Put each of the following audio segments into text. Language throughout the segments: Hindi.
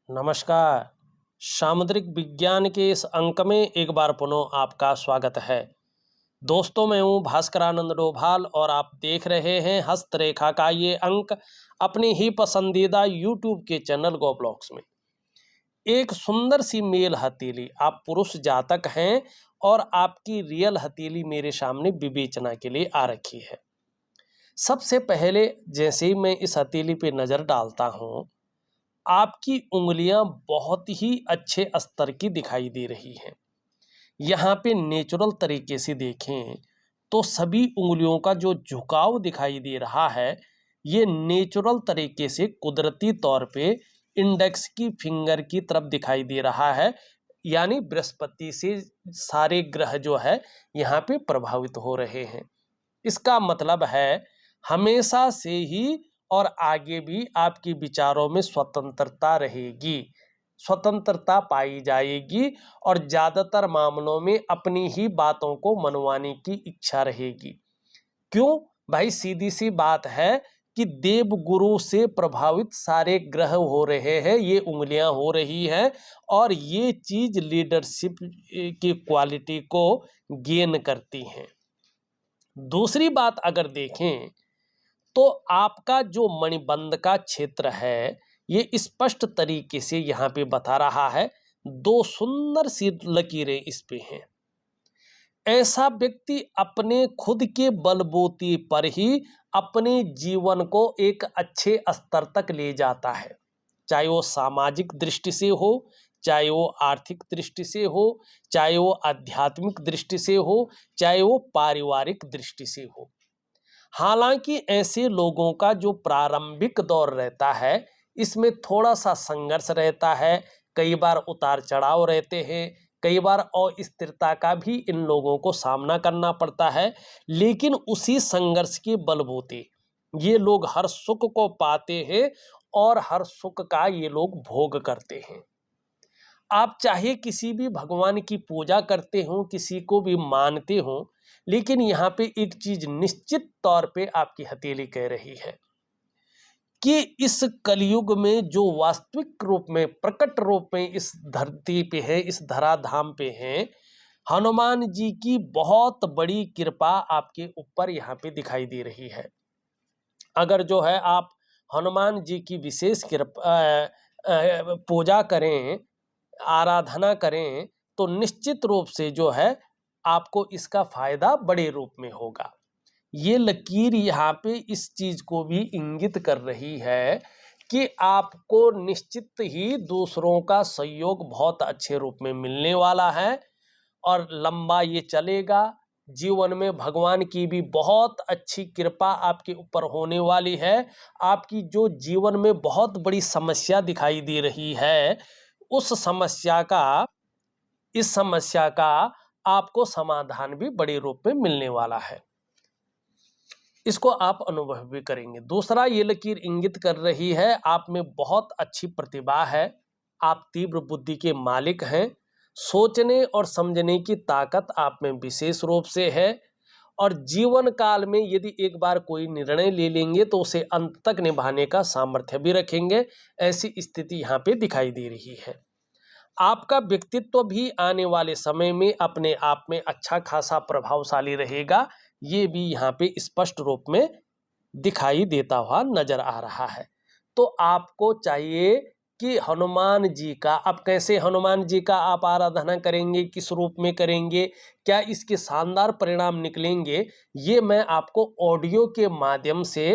नमस्कार। सामुद्रिक विज्ञान के इस अंक में एक बार पुनः आपका स्वागत है। दोस्तों, मैं हूँ भास्करानंद डोभाल और आप देख रहे हैं हस्तरेखा का ये अंक अपनी ही पसंदीदा यूट्यूब के चैनल गो ब्लॉग्स में। एक सुंदर सी मेल हथेली, आप पुरुष जातक हैं और आपकी रियल हथेली मेरे सामने विवेचना के लिए आ रखी है। सबसे पहले जैसे ही मैं इस हथेली पे नज़र डालता हूँ, आपकी उंगलियां बहुत ही अच्छे स्तर की दिखाई दे रही हैं। यहाँ पे नेचुरल तरीके से देखें तो सभी उंगलियों का जो झुकाव दिखाई दे रहा है, ये नेचुरल तरीके से कुदरती तौर पे इंडेक्स की फिंगर की तरफ दिखाई दे रहा है। यानी बृहस्पति से सारे ग्रह जो है यहाँ पे प्रभावित हो रहे हैं। इसका मतलब है हमेशा से ही और आगे भी आपकी विचारों में स्वतंत्रता रहेगी, स्वतंत्रता पाई जाएगी और ज़्यादातर मामलों में अपनी ही बातों को मनवाने की इच्छा रहेगी। क्यों भाई? सीधी सी बात है कि देवगुरु से प्रभावित सारे ग्रह हो रहे हैं, ये उंगलियां हो रही हैं और ये चीज लीडरशिप की क्वालिटी को गेन करती हैं। दूसरी बात अगर देखें तो आपका जो मणिबंध का क्षेत्र है, ये स्पष्ट तरीके से यहाँ पे बता रहा है। दो सुंदर सी लकीरें इस पे हैं। ऐसा व्यक्ति अपने खुद के बलबूते पर ही अपने जीवन को एक अच्छे स्तर तक ले जाता है, चाहे वो सामाजिक दृष्टि से हो, चाहे वो आर्थिक दृष्टि से हो, चाहे वो आध्यात्मिक दृष्टि से हो, चाहे वो पारिवारिक दृष्टि से हो। हालांकि ऐसे लोगों का जो प्रारंभिक दौर रहता है, इसमें थोड़ा सा संघर्ष रहता है, कई बार उतार चढ़ाव रहते हैं, कई बार अस्थिरता का भी इन लोगों को सामना करना पड़ता है। लेकिन उसी संघर्ष के बलबूते ये लोग हर सुख को पाते हैं और हर सुख का ये लोग भोग करते हैं। आप चाहे किसी भी भगवान की पूजा करते हो, किसी को भी मानते हो, लेकिन यहाँ पे एक चीज निश्चित तौर पे आपकी हथेली कह रही है कि इस कलयुग में जो वास्तविक रूप में प्रकट रूप में इस धरती पे है, इस धराधाम पे है, हनुमान जी की बहुत बड़ी कृपा आपके ऊपर यहाँ पे दिखाई दे रही है। अगर जो है आप हनुमान जी की विशेष कृपा पूजा करें, आराधना करें, तो निश्चित रूप से जो है आपको इसका फायदा बड़े रूप में होगा। ये लकीर यहाँ पे इस चीज को भी इंगित कर रही है कि आपको निश्चित ही दूसरों का सहयोग बहुत अच्छे रूप में मिलने वाला है और लंबा ये चलेगा। जीवन में भगवान की भी बहुत अच्छी कृपा आपके ऊपर होने वाली है। आपकी जो जीवन में बहुत बड़ी समस्या दिखाई दे रही है, उस समस्या का इस समस्या का आपको समाधान भी बड़े रूप में मिलने वाला है। इसको आप अनुभव भी करेंगे। दूसरा, ये लकीर इंगित कर रही है आप में बहुत अच्छी प्रतिभा है, आप तीव्र बुद्धि के मालिक हैं, सोचने और समझने की ताकत आप में विशेष रूप से है और जीवन काल में यदि एक बार कोई निर्णय ले लेंगे तो उसे अंत तक निभाने का सामर्थ्य भी रखेंगे। ऐसी स्थिति यहाँ पे दिखाई दे रही है। आपका व्यक्तित्व भी आने वाले समय में अपने आप में अच्छा खासा प्रभावशाली रहेगा, ये भी यहाँ पे स्पष्ट रूप में दिखाई देता हुआ नजर आ रहा है। तो आपको चाहिए कि हनुमान जी का, अब कैसे हनुमान जी का आप आराधना करेंगे, किस रूप में करेंगे, क्या इसके शानदार परिणाम निकलेंगे, ये मैं आपको ऑडियो के माध्यम से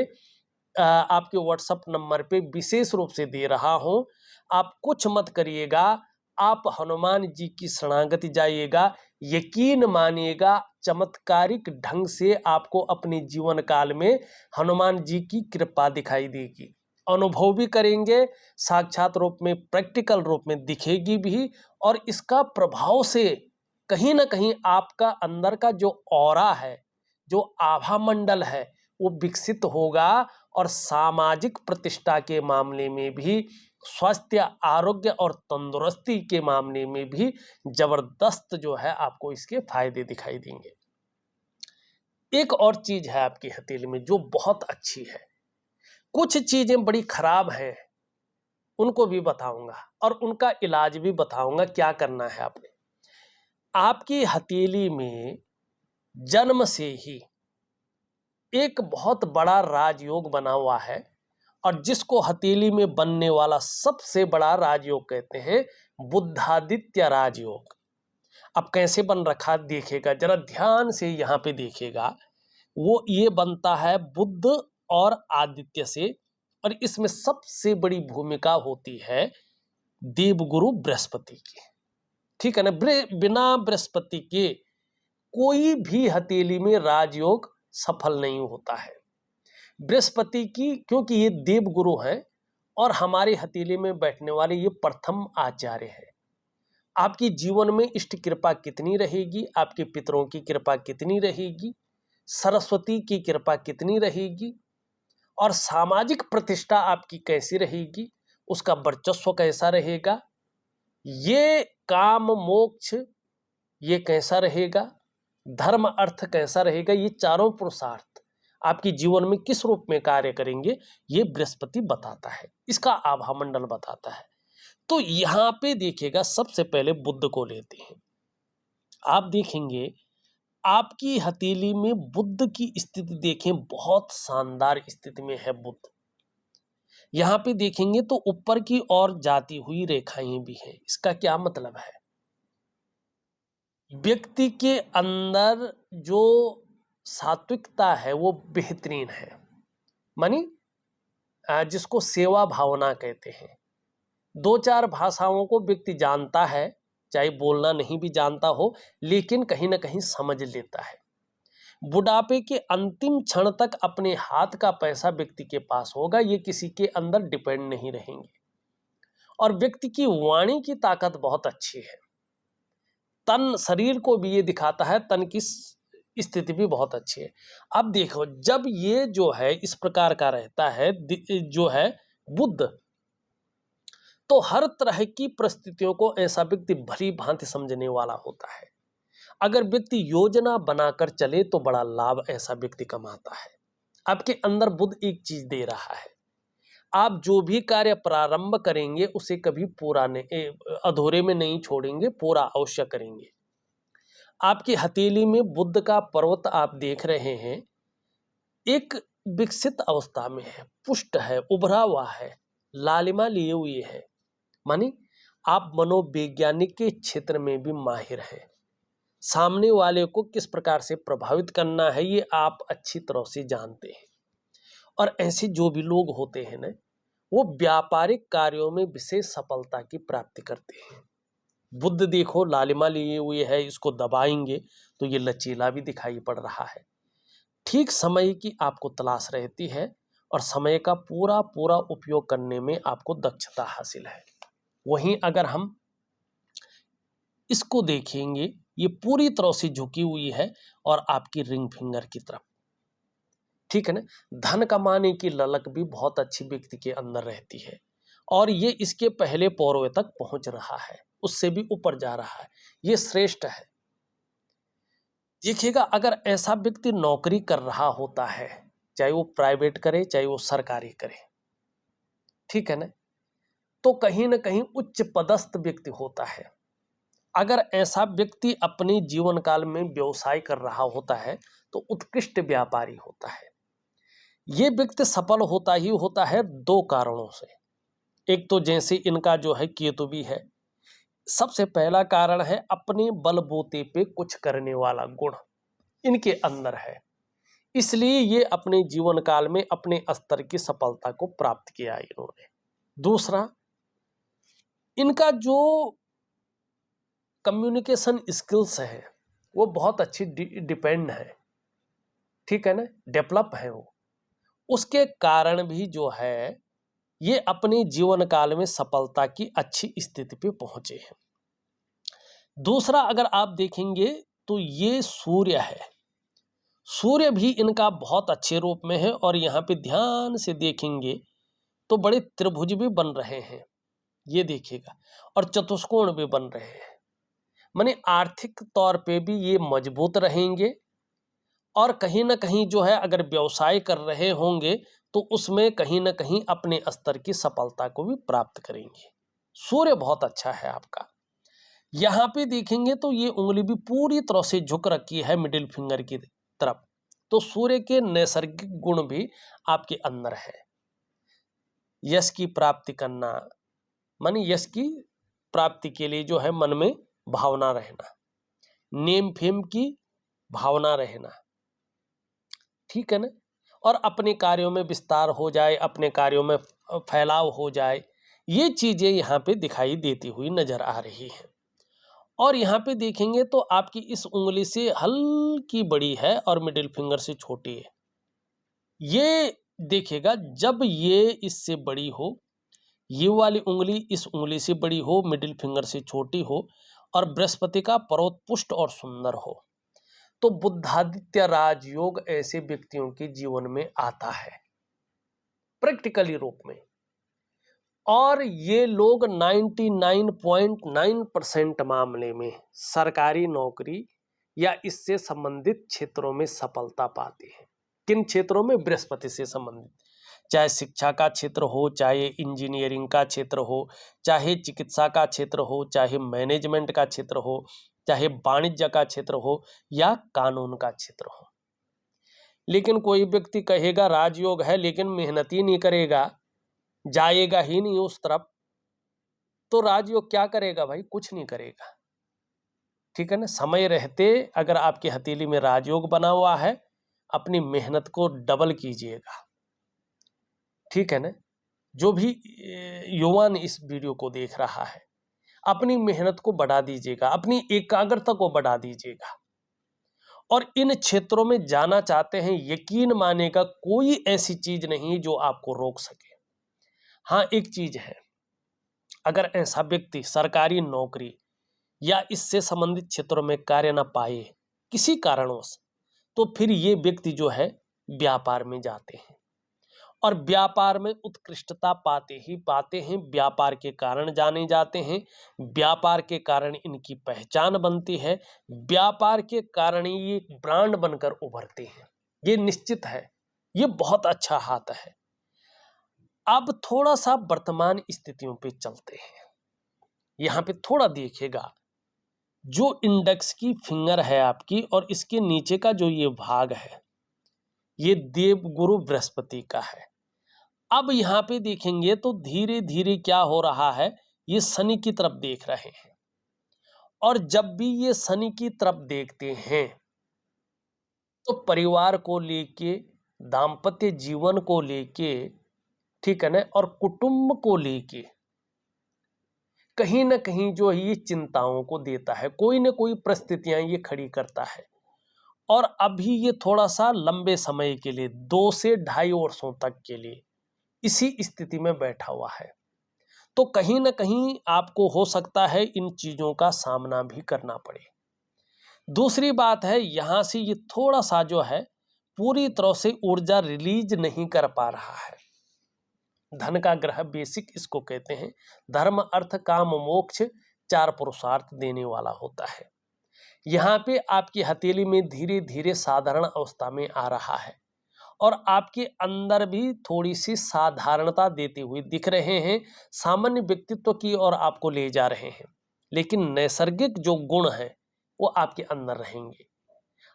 आपके व्हाट्सएप नंबर पे विशेष रूप से दे रहा हूं। आप कुछ मत करिएगा, आप हनुमान जी की शरणागति जाइएगा, यकीन मानिएगा चमत्कारिक ढंग से आपको अपने जीवन काल में हनुमान जी की कृपा दिखाई देगी, अनुभव भी करेंगे, साक्षात रूप में प्रैक्टिकल रूप में दिखेगी भी और इसका प्रभाव से कहीं ना कहीं आपका अंदर का जो ऑरा है, जो आभा मंडल है, वो विकसित होगा और सामाजिक प्रतिष्ठा के मामले में भी, स्वास्थ्य, आरोग्य और तंदुरुस्ती के मामले में भी जबरदस्त जो है आपको इसके फायदे दिखाई देंगे। एक और चीज है आपकी हथेली में जो बहुत अच्छी है। कुछ चीजें बड़ी खराब हैं, उनको भी बताऊंगा और उनका इलाज भी बताऊंगा क्या करना है आपने। आपकी हथेली में जन्म से ही एक बहुत बड़ा राजयोग बना हुआ है और जिसको हथेली में बनने वाला सबसे बड़ा राजयोग कहते हैं बुद्धादित्य राजयोग। अब कैसे बन रखा देखिएगा, जरा ध्यान से यहां पे देखिएगा। वो ये बनता है बुद्ध और आदित्य से, और इसमें सबसे बड़ी भूमिका होती है देवगुरु बृहस्पति की। ठीक है ना, बिना बृहस्पति के कोई भी हथेली में राजयोग सफल नहीं होता है। बृहस्पति की, क्योंकि ये देवगुरु हैं और हमारे हथेली में बैठने वाले ये प्रथम आचार्य हैं। आपकी जीवन में इष्ट कृपा कितनी रहेगी, आपके पितरों की कृपा कितनी रहेगी, सरस्वती की कृपा कितनी रहेगी, और सामाजिक प्रतिष्ठा आपकी कैसी रहेगी, उसका वर्चस्व कैसा रहेगा, ये काम मोक्ष ये कैसा रहेगा, धर्म अर्थ कैसा रहेगा, ये चारों पुरुषार्थ आपकी जीवन में किस रूप में कार्य करेंगे, ये बृहस्पति बताता है, इसका आभा मंडल बताता है। तो यहां पे देखिएगा, सबसे पहले बुध को लेते हैं। आप देखेंगे आपकी हथेली में बुध की स्थिति देखें, बहुत शानदार स्थिति में है बुध। यहां पे देखेंगे तो ऊपर की ओर जाती हुई रेखाएं भी हैं। इसका क्या मतलब है, व्यक्ति के अंदर जो सात्विकता है वो बेहतरीन है, मानी जिसको सेवा भावना कहते हैं। दो चार भाषाओं को व्यक्ति जानता है, चाहे बोलना नहीं भी जानता हो, लेकिन कहीं ना कहीं समझ लेता है। बुढ़ापे के अंतिम क्षण तक अपने हाथ का पैसा व्यक्ति के पास होगा, ये किसी के अंदर डिपेंड नहीं रहेंगे। और व्यक्ति की वाणी की ताकत बहुत अच्छी है। तन शरीर को भी ये दिखाता है, तन की स्थिति भी बहुत अच्छी है। अब देखो, जब ये जो है इस प्रकार का रहता है जो है बुध, तो हर तरह की परिस्थितियों को ऐसा व्यक्ति भली भांति समझने वाला होता है। अगर व्यक्ति योजना बनाकर चले तो बड़ा लाभ ऐसा व्यक्ति कमाता है। आपके अंदर बुध एक चीज दे रहा है, आप जो भी कार्य प्रारंभ करेंगे उसे कभी पूरा नहीं, अधूरे में नहीं छोड़ेंगे, पूरा अवश्य करेंगे। आपकी हथेली में बुध का पर्वत आप देख रहे हैं, एक विकसित अवस्था में है, पुष्ट है, उभरा हुआ है, लालिमा लिए हुए है, मानी आप मनोवैज्ञानिक के क्षेत्र में भी माहिर हैं। सामने वाले को किस प्रकार से प्रभावित करना है ये आप अच्छी तरह से जानते हैं। और ऐसे जो भी लोग होते हैं ना, वो व्यापारिक कार्यों में विशेष सफलता की प्राप्ति करते हैं। बुध देखो लालिमा लिए हुए है, इसको दबाएंगे तो ये लचीला भी दिखाई पड़ रहा है। ठीक समय की आपको तलाश रहती है और समय का पूरा पूरा उपयोग करने में आपको दक्षता हासिल है। वहीं अगर हम इसको देखेंगे, ये पूरी तरह से झुकी हुई है और आपकी रिंग फिंगर की तरफ, ठीक है ना। धन कमाने की ललक भी बहुत अच्छी व्यक्ति के अंदर रहती है और ये इसके पहले पौरवे तक पहुंच रहा है, उससे भी ऊपर जा रहा है, ये श्रेष्ठ है। देखिएगा, अगर ऐसा व्यक्ति नौकरी कर रहा होता है, चाहे वो प्राइवेट करे चाहे वो सरकारी करे, ठीक है ना, तो कहीं ना कहीं उच्च पदस्थ व्यक्ति होता है। अगर ऐसा व्यक्ति अपने जीवन काल में व्यवसाय कर रहा होता है तो उत्कृष्ट व्यापारी होता है। ये व्यक्ति सफल होता ही होता है दो कारणों से। एक तो जैसे इनका जो है केतु भी है, सबसे पहला कारण है अपने बलबूते पे कुछ करने वाला गुण इनके अंदर है, इसलिए ये अपने जीवन काल में अपने स्तर की सफलता को प्राप्त किया इन्होंने। दूसरा, इनका जो कम्युनिकेशन स्किल्स है वो बहुत अच्छी डिपेंड है, ठीक है ना, डेवलप है वो, उसके कारण भी जो है ये अपने जीवन काल में सफलता की अच्छी स्थिति पे पहुंचे हैं। दूसरा, अगर आप देखेंगे तो ये सूर्य है, सूर्य भी इनका बहुत अच्छे रूप में है और यहाँ पे ध्यान से देखेंगे तो बड़े त्रिभुज भी बन रहे हैं, ये देखिएगा, और चतुष्कोण भी बन रहे हैं, माने आर्थिक तौर पे भी ये मजबूत रहेंगे। और कहीं ना कहीं जो है अगर व्यवसाय कर रहे होंगे तो उसमें कहीं ना कहीं अपने स्तर की सफलता को भी प्राप्त करेंगे। सूर्य बहुत अच्छा है आपका। यहाँ पे देखेंगे तो ये उंगली भी पूरी तरह से झुक रखी है मिडिल फिंगर की तरफ, तो सूर्य के नैसर्गिक गुण भी आपके अंदर है। यश की प्राप्ति करना, माने यश की प्राप्ति के लिए जो है मन में भावना रहना, नेम फेम की भावना रहना, ठीक है ना, और अपने कार्यों में विस्तार हो जाए, अपने कार्यों में फैलाव हो जाए, ये चीजें यहाँ पे दिखाई देती हुई नजर आ रही है। और यहाँ पे देखेंगे तो आपकी इस उंगली से हल्की बड़ी है और मिडिल फिंगर से छोटी है। ये देखिएगा जब ये इससे बड़ी हो, ये वाली उंगली इस उंगली से बड़ी हो, मिडिल फिंगर से छोटी हो, और बृहस्पति का पर्वतपुष्ट और सुंदर हो, तो बुद्धादित्य राजयोग ऐसे व्यक्तियों के जीवन में आता है प्रैक्टिकली रूप में। और ये लोग 99.9% मामले में सरकारी नौकरी या इससे संबंधित क्षेत्रों में सफलता पाते हैं। किन क्षेत्रों में? बृहस्पति से संबंधित, चाहे शिक्षा का क्षेत्र हो, चाहे इंजीनियरिंग का क्षेत्र हो, चाहे चिकित्सा का क्षेत्र हो, चाहे मैनेजमेंट का क्षेत्र हो, चाहे वाणिज्य का क्षेत्र हो या कानून का क्षेत्र हो। लेकिन कोई व्यक्ति कहेगा राजयोग है लेकिन मेहनत ही नहीं करेगा, जाएगा ही नहीं उस तरफ, तो राजयोग क्या करेगा भाई? कुछ नहीं करेगा, ठीक है ना। समय रहते अगर आपकी हथेली में राजयोग बना हुआ है, अपनी मेहनत को डबल कीजिएगा, ठीक है ना। जो भी युवान इस वीडियो को देख रहा है, अपनी मेहनत को बढ़ा दीजिएगा, अपनी एकाग्रता को बढ़ा दीजिएगा, और इन क्षेत्रों में जाना चाहते हैं, यकीन मानेगा कोई ऐसी चीज नहीं जो आपको रोक सके। हाँ, एक चीज है, अगर ऐसा व्यक्ति सरकारी नौकरी या इससे संबंधित क्षेत्रों में कार्य न पाए किसी कारणवश, तो फिर ये व्यक्ति जो है व्यापार में जाते हैं, और व्यापार में उत्कृष्टता पाते ही पाते हैं, व्यापार के कारण जाने जाते हैं, व्यापार के कारण इनकी पहचान बनती है, व्यापार के कारण ये ब्रांड बनकर उभरते हैं। ये निश्चित है, ये बहुत अच्छा हाथ है। अब थोड़ा सा वर्तमान स्थितियों पे चलते हैं। यहाँ पे थोड़ा देखिएगा, जो इंडेक्स की फिंगर है आपकी और इसके नीचे का जो ये भाग है, ये देवगुरु बृहस्पति का है। अब यहाँ पे देखेंगे तो धीरे धीरे क्या हो रहा है, ये शनि की तरफ देख रहे हैं, और जब भी ये शनि की तरफ देखते हैं तो परिवार को लेके, दाम्पत्य जीवन को लेके, ठीक है ना, और कुटुंब को लेके कहीं ना कहीं जो है ये चिंताओं को देता है, कोई ना कोई परिस्थितियां ये खड़ी करता है। और अभी ये थोड़ा सा लंबे समय के लिए, 2 से 2.5 वर्षों तक के लिए इसी स्थिति में बैठा हुआ है, तो कहीं ना कहीं आपको हो सकता है इन चीजों का सामना भी करना पड़े। दूसरी बात है, यहां से ये थोड़ा सा जो है पूरी तरह से ऊर्जा रिलीज नहीं कर पा रहा है। धन का ग्रह बेसिक इसको कहते हैं, धर्म अर्थ काम मोक्ष 4 पुरुषार्थ देने वाला होता है। यहाँ पे आपकी हथेली में धीरे धीरे साधारण अवस्था में आ रहा है, और आपके अंदर भी थोड़ी सी साधारणता देते हुए दिख रहे हैं, सामान्य व्यक्तित्व की ओर आपको ले जा रहे हैं, लेकिन नैसर्गिक जो गुण है वो आपके अंदर रहेंगे।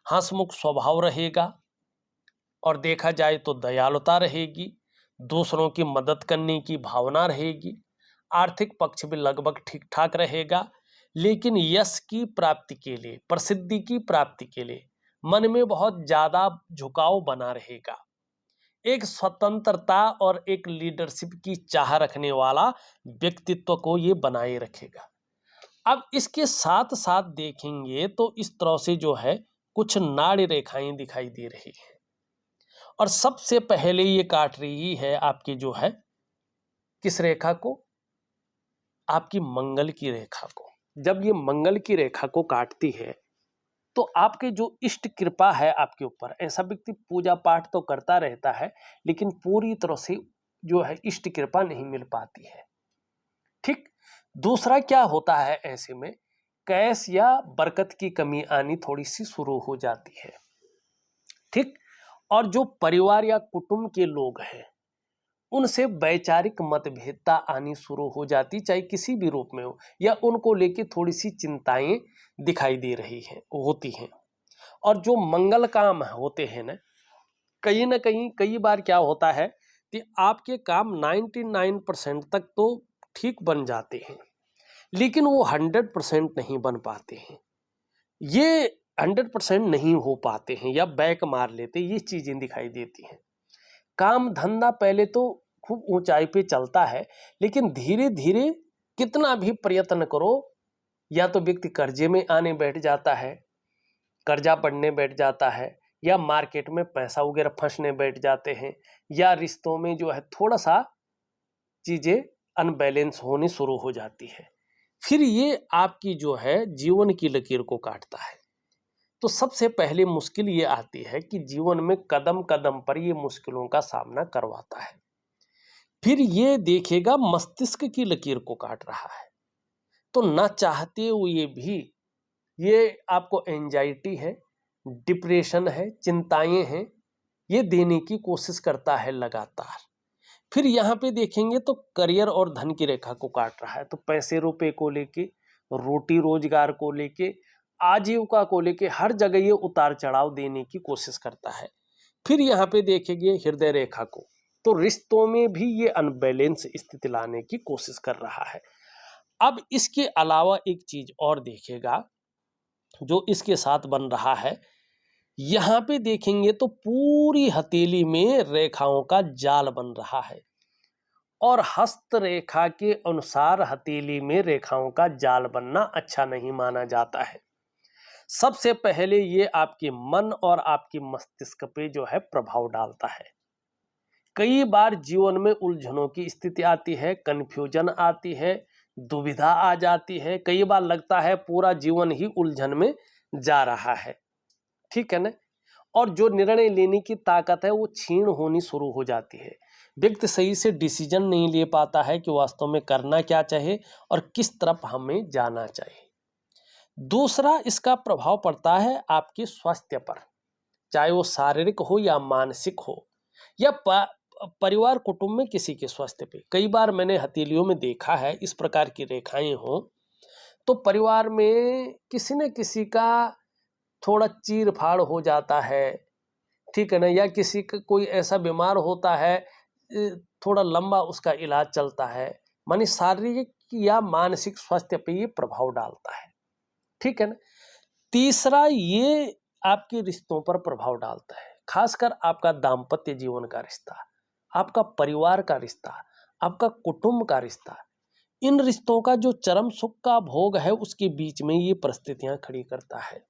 हंसमुख स्वभाव रहेगा, और देखा जाए तो दयालुता रहेगी, दूसरों की मदद करने की भावना रहेगी, आर्थिक पक्ष भी लगभग ठीक ठाक रहेगा। लेकिन यश की प्राप्ति के लिए, प्रसिद्धि की प्राप्ति के लिए मन में बहुत ज्यादा झुकाव बना रहेगा। एक स्वतंत्रता और एक लीडरशिप की चाह रखने वाला व्यक्तित्व को ये बनाए रखेगा। अब इसके साथ साथ देखेंगे तो इस तरह से जो है कुछ नाड़ी रेखाएं दिखाई दे रही है, और सबसे पहले ये काट रही है आपकी जो है किस रेखा को? आपकी मंगल की रेखा को। जब ये मंगल की रेखा को काटती है तो आपके जो इष्ट कृपा है आपके ऊपर, ऐसा व्यक्ति पूजा पाठ तो करता रहता है लेकिन पूरी तरह से जो है इष्ट कृपा नहीं मिल पाती है, ठीक। दूसरा क्या होता है, ऐसे में कैश या बरकत की कमी आनी थोड़ी सी शुरू हो जाती है, ठीक। और जो परिवार या कुटुंब के लोग हैं उनसे वैचारिक मतभेदता आनी शुरू हो जाती, चाहे किसी भी रूप में हो, या उनको लेके थोड़ी सी चिंताएं दिखाई दे रही हैं होती हैं। और जो मंगल काम होते हैं ना कहीं कई बार क्या होता है कि आपके काम 99% तक तो ठीक बन जाते हैं, लेकिन वो 100% नहीं बन पाते हैं। ये 100% नहीं हो पाते हैं या बैक मार लेते, ये चीजें दिखाई देती हैं। काम धंधा पहले तो खूब ऊंचाई पे चलता है, लेकिन धीरे धीरे कितना भी प्रयत्न करो, या तो व्यक्ति कर्जे में आने बैठ जाता है, कर्जा पड़ने बैठ जाता है, या मार्केट में पैसा वगैरह फंसने बैठ जाते हैं, या रिश्तों में जो है थोड़ा सा चीजें अनबैलेंस होनी शुरू हो जाती है। फिर ये आपकी जो है जीवन की लकीर को काटता है। तो सबसे पहले मुश्किल ये आती है कि जीवन में कदम कदम पर ये मुश्किलों का सामना करवाता है। फिर ये देखेगा मस्तिष्क की लकीर को काट रहा है, तो ना चाहते हुए भी ये आपको एंजाइटी है, डिप्रेशन है, चिंताएं हैं, ये देने की कोशिश करता है लगातार। फिर यहाँ पे देखेंगे तो करियर और धन की रेखा को काट रहा है, तो पैसे रुपए को लेके, रोटी रोजगार को लेके, आजीविका को लेके हर जगह ये उतार चढ़ाव देने की कोशिश करता है। फिर यहाँ पे देखेंगे हृदय रेखा को, तो रिश्तों में भी ये अनबैलेंस स्थिति लाने की कोशिश कर रहा है। अब इसके अलावा एक चीज और देखेगा जो इसके साथ बन रहा है, यहां पे देखेंगे तो पूरी हथेली में रेखाओं का जाल बन रहा है, और हस्त रेखा के अनुसार हथेली में रेखाओं का जाल बनना अच्छा नहीं माना जाता है। सबसे पहले ये आपके मन और आपके मस्तिष्क पे जो है प्रभाव डालता है। कई बार जीवन में उलझनों की स्थिति आती है, कंफ्यूजन आती है, दुविधा आ जाती है, कई बार लगता है पूरा जीवन ही उलझन में जा रहा है, ठीक है ना। और जो निर्णय लेने की ताकत है वो क्षीण होनी शुरू हो जाती है। व्यक्ति सही से डिसीजन नहीं ले पाता है कि वास्तव में करना क्या चाहे और किस तरफ हमें जाना चाहिए। दूसरा इसका प्रभाव पड़ता है आपके स्वास्थ्य पर, चाहे वो शारीरिक हो या मानसिक हो, या परिवार कुटुंब में किसी के स्वास्थ्य पे। कई बार मैंने हथेलियों में देखा है इस प्रकार की रेखाएं हो तो परिवार में किसी न किसी का थोड़ा चीर फाड़ हो जाता है, ठीक है ना, या किसी का कोई ऐसा बीमार होता है, थोड़ा लंबा उसका इलाज चलता है, मानी शारीरिक या मानसिक स्वास्थ्य पे ये प्रभाव डालता है, ठीक है ना। तीसरा ये आपके रिश्तों पर प्रभाव डालता है, खासकर आपका दाम्पत्य जीवन का रिश्ता, आपका परिवार का रिश्ता, आपका कुटुंब का रिश्ता। इन रिश्तों का जो चरम सुख का भोग है उसके बीच में ये परिस्थितियां खड़ी करता है।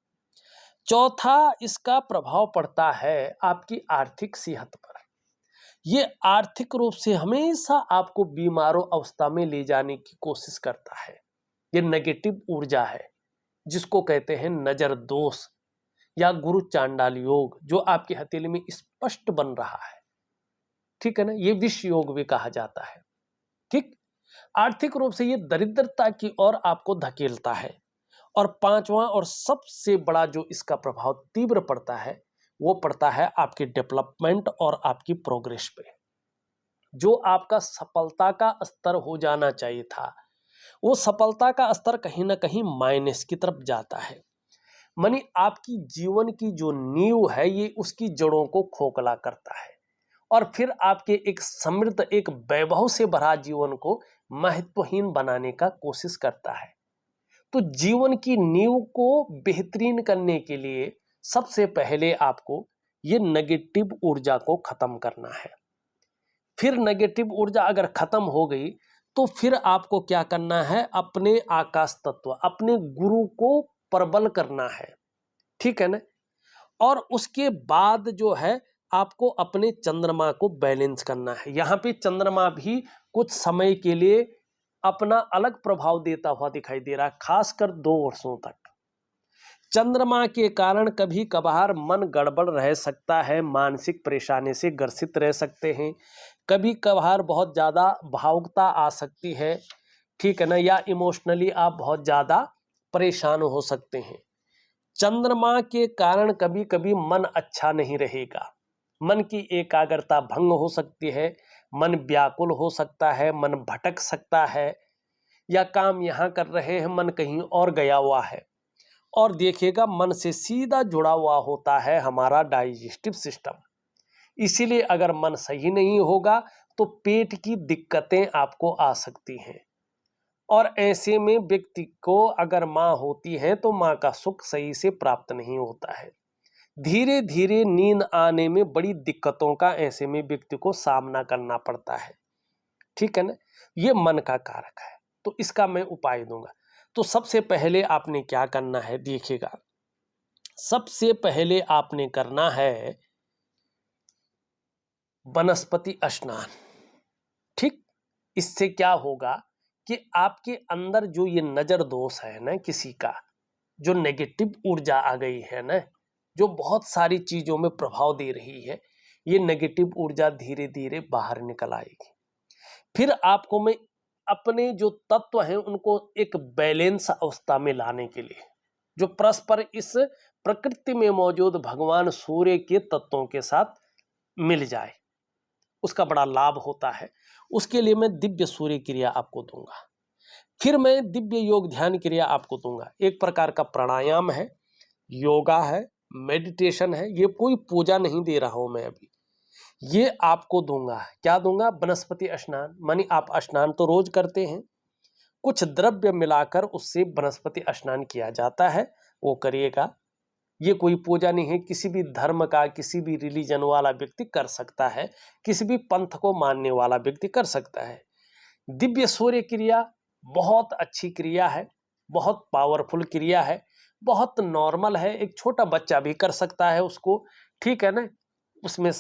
चौथा इसका प्रभाव पड़ता है आपकी आर्थिक सेहत पर। ये आर्थिक रूप से हमेशा आपको बीमारों अवस्था में ले जाने की कोशिश करता है। ये नेगेटिव ऊर्जा है जिसको कहते हैं नजर दोष या गुरु चांडाल योग, जो आपकी हथेली में स्पष्ट बन रहा है, ठीक है ना। ये विष योग भी कहा जाता है, ठीक। आर्थिक रूप से ये दरिद्रता की ओर आपको धकेलता है। और पांचवा और सबसे बड़ा जो इसका प्रभाव तीव्र पड़ता है वो पड़ता है आपकी डेवलपमेंट और आपकी प्रोग्रेस पे। जो आपका सफलता का स्तर हो जाना चाहिए था, वो सफलता का स्तर कहीं ना कहीं माइनस की तरफ जाता है। मानी आपकी जीवन की जो नींव है ये उसकी जड़ों को खोखला करता है, और फिर आपके एक समृद्ध, एक वैभव से भरा जीवन को महत्वहीन बनाने का कोशिश करता है। तो जीवन की नींव को बेहतरीन करने के लिए सबसे पहले आपको ये नेगेटिव ऊर्जा को खत्म करना है। फिर नेगेटिव ऊर्जा अगर खत्म हो गई तो फिर आपको क्या करना है, अपने आकाश तत्व, अपने गुरु को प्रबल करना है, ठीक है ना। और उसके बाद जो है आपको अपने चंद्रमा को बैलेंस करना है। यहाँ पे चंद्रमा भी कुछ समय के लिए अपना अलग प्रभाव देता हुआ दिखाई दे रहा है, खासकर 2 वर्षों तक। चंद्रमा के कारण कभी कभार मन गड़बड़ रह सकता है, मानसिक परेशानी से ग्रसित रह सकते हैं, कभी कभार बहुत ज़्यादा भावुकता आ सकती है, ठीक है ना, या इमोशनली आप बहुत ज़्यादा परेशान हो सकते हैं। चंद्रमा के कारण कभी कभी मन अच्छा नहीं रहेगा, मन की एकाग्रता भंग हो सकती है, मन व्याकुल हो सकता है, मन भटक सकता है, या काम यहाँ कर रहे हैं मन कहीं और गया हुआ है। और देखिएगा मन से सीधा जुड़ा हुआ होता है हमारा डाइजेस्टिव सिस्टम। इसीलिए अगर मन सही नहीं होगा तो पेट की दिक्कतें आपको आ सकती हैं। और ऐसे में व्यक्ति को अगर माँ होती है तो माँ का सुख सही से प्राप्त नहीं होता है। धीरे धीरे नींद आने में बड़ी दिक्कतों का ऐसे में व्यक्ति को सामना करना पड़ता है। ठीक है ना, ये मन का कारक है। तो इसका मैं उपाय दूंगा। तो सबसे पहले आपने क्या करना है, देखिएगा, सबसे पहले आपने करना है वनस्पति स्नान। ठीक, इससे क्या होगा कि आपके अंदर जो ये नजर दोष है ना, किसी का जो नेगेटिव ऊर्जा आ गई है ना, जो बहुत सारी चीजों में प्रभाव दे रही है, ये नेगेटिव ऊर्जा धीरे धीरे बाहर निकल आएगी। फिर आपको मैं अपने जो तत्व हैं उनको एक बैलेंस अवस्था में लाने के लिए, जो परस्पर इस प्रकृति में मौजूद भगवान सूर्य के तत्वों के साथ मिल जाए, उसका बड़ा लाभ होता है। उसके लिए मैं दिव्य सूर्य क्रिया आपको दूंगा। फिर मैं दिव्य योग ध्यान क्रिया आपको दूंगा। एक प्रकार का प्राणायाम है, योगा है, मेडिटेशन है। ये कोई पूजा नहीं दे रहा हूं मैं अभी, ये आपको दूंगा। क्या दूंगा? वनस्पति स्नान। मानी आप स्नान तो रोज करते हैं, कुछ द्रव्य मिलाकर उससे वनस्पति स्नान किया जाता है, वो करिएगा। ये कोई पूजा नहीं है, किसी भी धर्म का, किसी भी रिलीजन वाला व्यक्ति कर सकता है, किसी भी पंथ को मानने वाला व्यक्ति कर सकता है। दिव्य सूर्य क्रिया बहुत अच्छी क्रिया है, बहुत पावरफुल क्रिया है, बहुत नॉर्मल है, एक छोटा बच्चा भी कर सकता है उसको। ठीक है ना, उसमें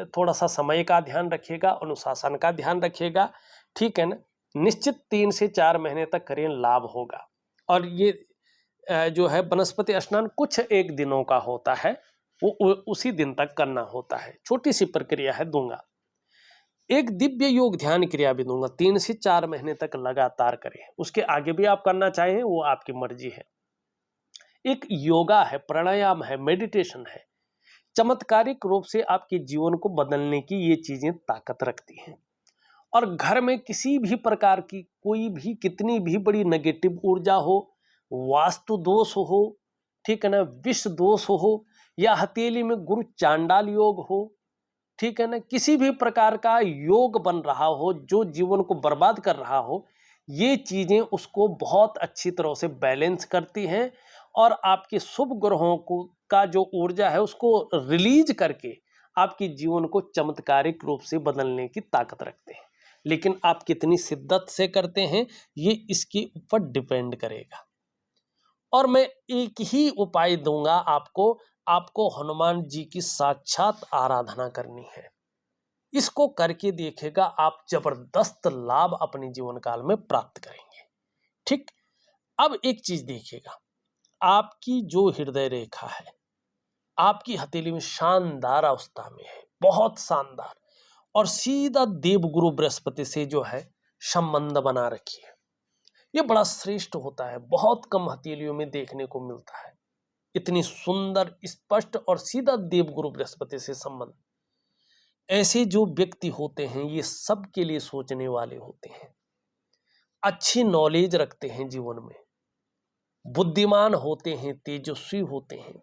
थोड़ा सा समय का ध्यान रखिएगा, अनुशासन का ध्यान रखिएगा। ठीक है ना, निश्चित 3 से 4 महीने तक करें, लाभ होगा। और ये जो है वनस्पति स्नान कुछ एक दिनों का होता है, वो उसी दिन तक करना होता है। छोटी सी प्रक्रिया है, दूंगा। एक दिव्य योग ध्यान क्रिया भी दूंगा, 3 से 4 महीने तक लगातार करें। उसके आगे भी आप करना चाहें वो आपकी मर्जी है। एक योगा है, प्राणायाम है, मेडिटेशन है। चमत्कारिक रूप से आपके जीवन को बदलने की ये चीजें ताकत रखती हैं। और घर में किसी भी प्रकार की कोई भी कितनी भी बड़ी नेगेटिव ऊर्जा हो, वास्तु दोष हो, ठीक है ना, विष दोष हो, या हथेली में गुरु चांडाल योग हो, ठीक है ना, किसी भी प्रकार का योग बन रहा हो जो जीवन को बर्बाद कर रहा हो, ये चीजें उसको बहुत अच्छी तरह से बैलेंस करती हैं। और आपके शुभ ग्रहों को का जो ऊर्जा है उसको रिलीज करके आपके जीवन को चमत्कारिक रूप से बदलने की ताकत रखते हैं। लेकिन आप कितनी शिद्दत से करते हैं ये इसके ऊपर डिपेंड करेगा। और मैं एक ही उपाय दूंगा आपको, आपको हनुमान जी की साक्षात आराधना करनी है। इसको करके देखेगा आप जबरदस्त लाभ अपने जीवन काल में प्राप्त करेंगे। ठीक, अब एक चीज देखिएगा, आपकी जो हृदय रेखा है आपकी हथेली में शानदार अवस्था में है, बहुत शानदार, और सीधा देवगुरु बृहस्पति से जो है संबंध बना रखी है। ये बड़ा श्रेष्ठ होता है, बहुत कम हथेलियों में देखने को मिलता है इतनी सुंदर, स्पष्ट और सीधा देवगुरु बृहस्पति से संबंध। ऐसे जो व्यक्ति होते हैं ये सबके लिए सोचने वाले होते हैं, अच्छी नॉलेज रखते हैं जीवन में, बुद्धिमान होते हैं, तेजस्वी होते हैं,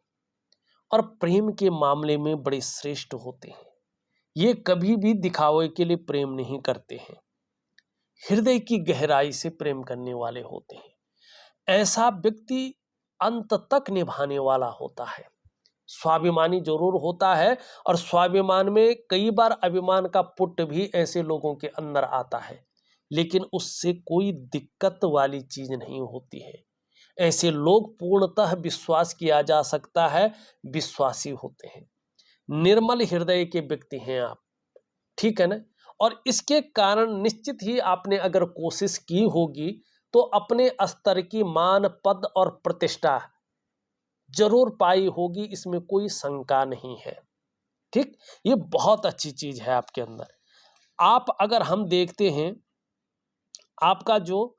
और प्रेम के मामले में बड़े श्रेष्ठ होते हैं। ये कभी भी दिखावे के लिए प्रेम नहीं करते हैं, हृदय की गहराई से प्रेम करने वाले होते हैं। ऐसा व्यक्ति अंत तक निभाने वाला होता है। स्वाभिमानी जरूर होता है, और स्वाभिमान में कई बार अभिमान का पुट भी ऐसे लोगों के अंदर आता है, लेकिन उससे कोई दिक्कत वाली चीज नहीं होती है। ऐसे लोग पूर्णतः विश्वास किया जा सकता है, विश्वासी होते हैं, निर्मल हृदय के व्यक्ति हैं आप। ठीक है ना, और इसके कारण निश्चित ही आपने अगर कोशिश की होगी तो अपने स्तर की मान, पद और प्रतिष्ठा जरूर पाई होगी, इसमें कोई शंका नहीं है। ठीक, ये बहुत अच्छी चीज है आपके अंदर। आप अगर हम देखते हैं आपका जो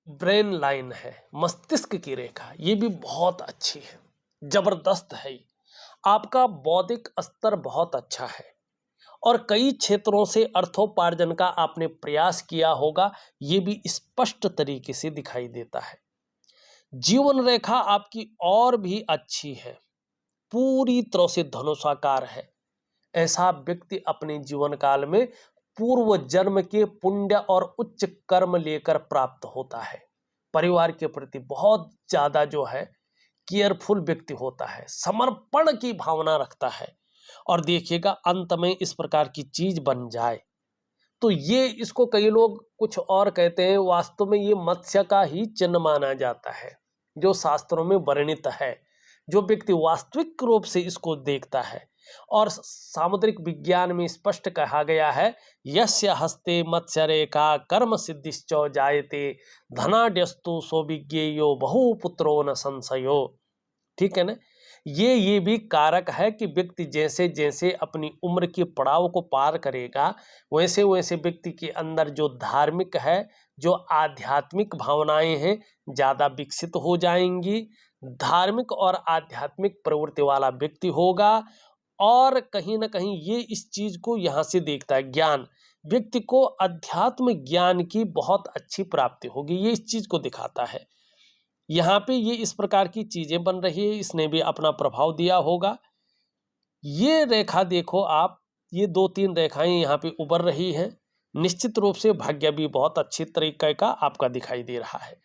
ब्रेन लाइन है, मस्तिष्क की रेखा, ये भी बहुत अच्छी है, जबरदस्त है। आपका बौद्धिक स्तर बहुत अच्छा है और कई क्षेत्रों से अर्थोपार्जन का आपने प्रयास किया होगा, ये भी स्पष्ट तरीके से दिखाई देता है। जीवन रेखा आपकी और भी अच्छी है, पूरी तरह से धनुषाकार है। ऐसा व्यक्ति अपने जीवन काल में पूर्व जन्म के पुण्य और उच्च कर्म लेकर प्राप्त होता है। परिवार के प्रति बहुत ज्यादा जो है केयरफुल व्यक्ति होता है, समर्पण की भावना रखता है और देखिएगा अंत में इस प्रकार की चीज बन जाए तो ये इसको कई लोग कुछ और कहते हैं, वास्तव में ये मत्स्य का ही चिन्ह माना जाता है जो शास्त्रों में वर्णित है। जो व्यक्ति वास्तविक रूप से इसको देखता है और सामुद्रिक विज्ञान में स्पष्ट कहा गया है, यस्य हस्ते मत्स्य रेखा कर्म सिद्धिश्चो जायते धनाढ्यस्तु सो विज्ञेयो बहुपुत्रो न संशयो। ठीक है ना। ये भी कारक है कि व्यक्ति जैसे जैसे अपनी उम्र के पड़ाव को पार करेगा वैसे वैसे व्यक्ति के अंदर जो धार्मिक है, जो आध्यात्मिक भावनाएं हैं ज्यादा विकसित हो जाएंगी। धार्मिक और आध्यात्मिक प्रवृत्ति वाला व्यक्ति होगा और कहीं ना कहीं ये इस चीज को यहां से देखता है, ज्ञान व्यक्ति को अध्यात्म ज्ञान की बहुत अच्छी प्राप्ति होगी, ये इस चीज को दिखाता है। यहाँ पे ये इस प्रकार की चीजें बन रही है, इसने भी अपना प्रभाव दिया होगा। ये रेखा देखो आप, ये 2-3 रेखाएं यहाँ पे उभर रही हैं। निश्चित रूप से भाग्य भी बहुत अच्छी तरीके का आपका दिखाई दे रहा है।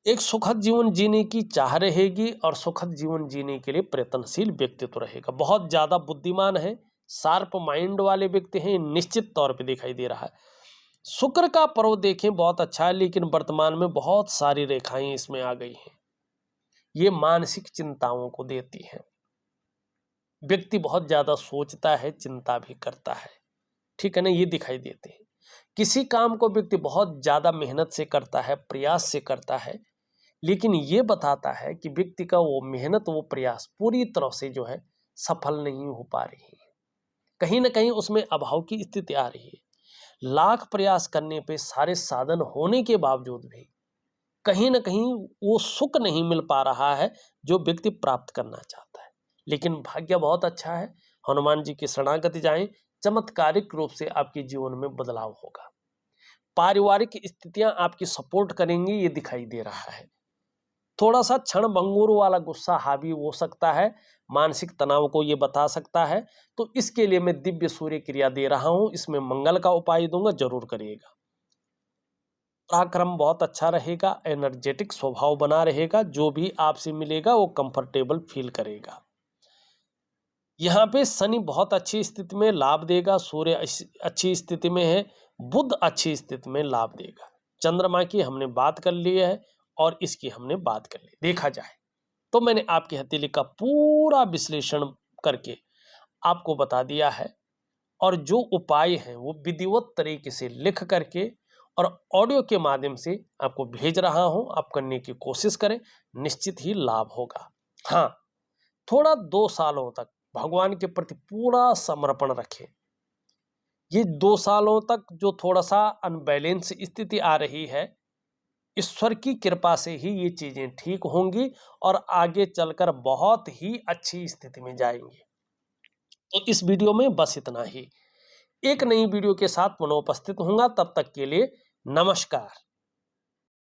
एक सुखद जीवन जीने की चाह रहेगी और सुखद जीवन जीने के लिए प्रयत्नशील व्यक्तित्व रहेगा। बहुत ज्यादा बुद्धिमान है, शार्प माइंड वाले व्यक्ति हैं, निश्चित तौर पे दिखाई दे रहा है। शुक्र का पर्व देखें बहुत अच्छा है, लेकिन वर्तमान में बहुत सारी रेखाएं इसमें आ गई हैं। ये मानसिक चिंताओं को देती हैं। व्यक्ति बहुत ज्यादा सोचता है, चिंता भी करता है। ठीक है ना, ये दिखाई देते हैं। किसी काम को व्यक्ति बहुत ज्यादा मेहनत से करता है, प्रयास से करता है, लेकिन ये बताता है कि व्यक्ति का वो मेहनत, वो प्रयास पूरी तरह से जो है सफल नहीं हो पा रही है। कहीं ना कहीं उसमें अभाव की स्थिति आ रही है। लाख प्रयास करने पे, सारे साधन होने के बावजूद भी कहीं ना कहीं वो सुख नहीं मिल पा रहा है जो व्यक्ति प्राप्त करना चाहता है। लेकिन भाग्य बहुत अच्छा है, हनुमान जी की शरणागति जाएं, चमत्कारिक रूप से आपके जीवन में बदलाव होगा। पारिवारिक स्थितियां आपकी सपोर्ट करेंगी, ये दिखाई दे रहा है। थोड़ा सा क्षण भंगुर वाला गुस्सा हावी हो सकता है, मानसिक तनाव को ये बता सकता है। तो इसके लिए मैं दिव्य सूर्य क्रिया दे रहा हूं, इसमें मंगल का उपाय दूंगा, जरूर करिएगा। पराक्रम बहुत अच्छा रहेगा, एनर्जेटिक स्वभाव बना रहेगा, जो भी आपसे मिलेगा वो कंफर्टेबल फील करेगा। यहाँ पे शनि बहुत अच्छी स्थिति में लाभ देगा, सूर्य अच्छी स्थिति में है, बुध अच्छी स्थिति में लाभ देगा। चंद्रमा की हमने बात कर ली है और इसकी हमने बात कर ली। देखा जाए तो मैंने आपकी हथेली का पूरा विश्लेषण करके आपको बता दिया है और जो उपाय हैं वो विधिवत तरीके से लिख करके और ऑडियो के माध्यम से आपको भेज रहा हूं। आप करने की कोशिश करें, निश्चित ही लाभ होगा। हाँ, थोड़ा 2 सालों तक भगवान के प्रति पूरा समर्पण रखें। ये 2 सालों तक जो थोड़ा सा अनबैलेंस स्थिति आ रही है, ईश्वर की कृपा से ही ये चीजें ठीक होंगी और आगे चलकर बहुत ही अच्छी स्थिति में जाएंगे। तो इस वीडियो में बस इतना ही। एक नई वीडियो के साथ पुनः उपस्थित होऊंगा, तब तक के लिए नमस्कार।